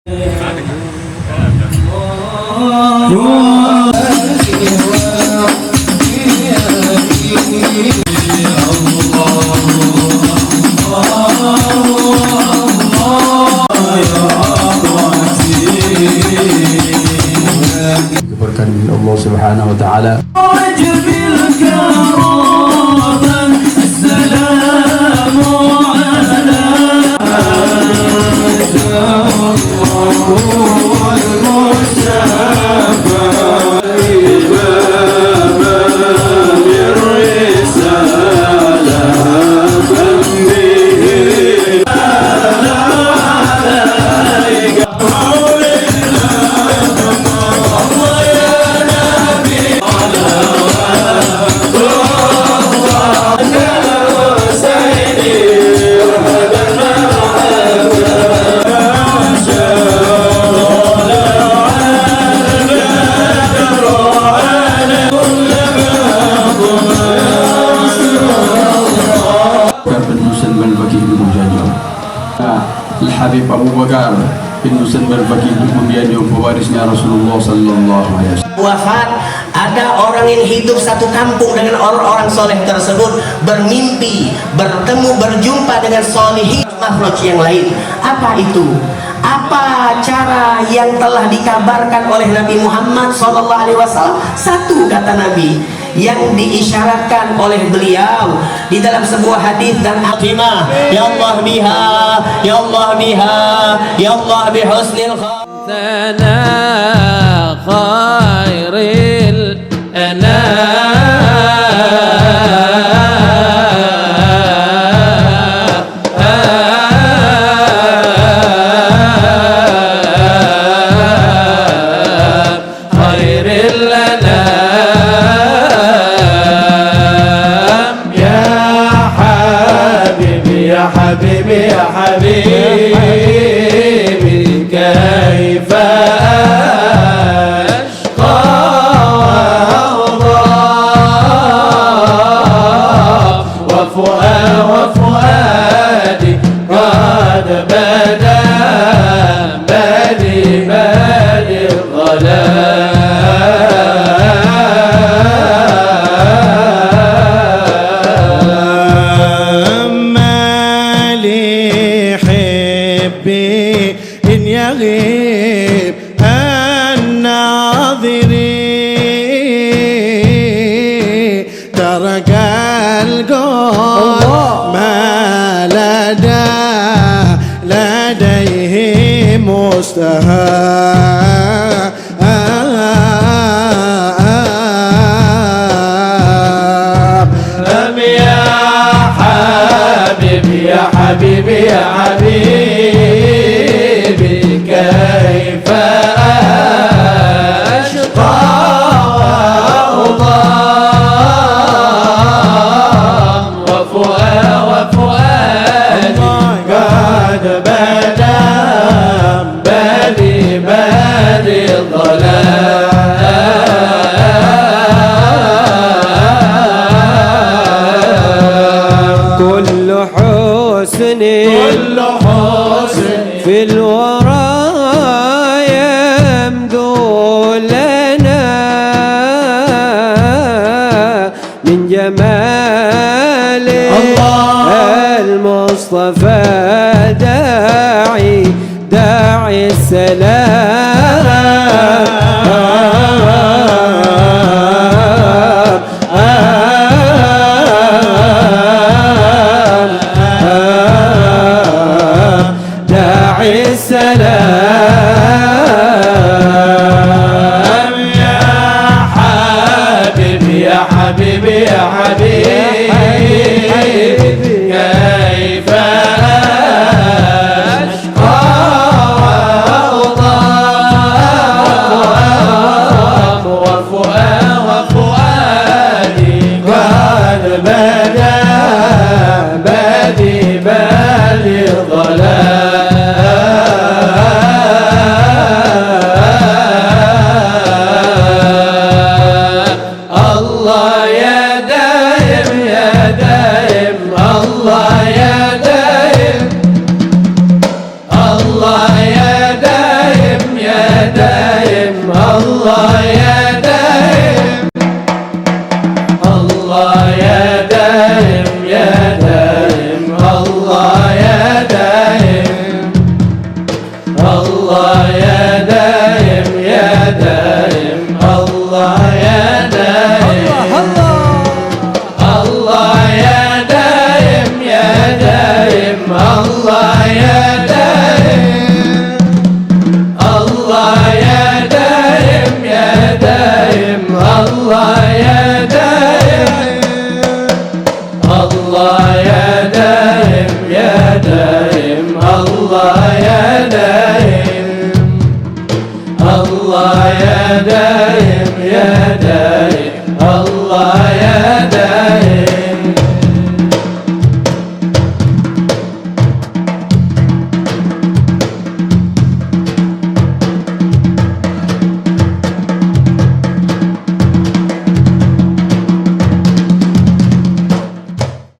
Diberkahi Allah Subhanahu wa taala. Habib Abu Bakar bin Husain Al-Baqi kemudian pewarisnya Rasulullah sallallahu alaihi wasallam. Wafat, ada orang yang hidup satu kampung dengan orang-orang soleh tersebut bermimpi, bertemu, berjumpa dengan solihin makhluk yang lain. Apa itu? Apa cara yang telah dikabarkan oleh Nabi Muhammad SAW? Satu kata Nabi yang diisyaratkan oleh beliau di dalam sebuah hadis dan atimah, ya Allah biha, ya Allah biha, ya Allah bihusnil khana khairil حبيبي يا حبيبي كيف أشقى وفؤادي قد بدا بدي الظلام إن يغيب الناظرين ترك القول ما لديه مستهاب يا حبيبي يا حبيبي يا حبيبي كيف أشقى وفؤادي قد بدا بدي الظلام كل حسن في الورى يمدو لنا من جمال المصطفى داعي السلام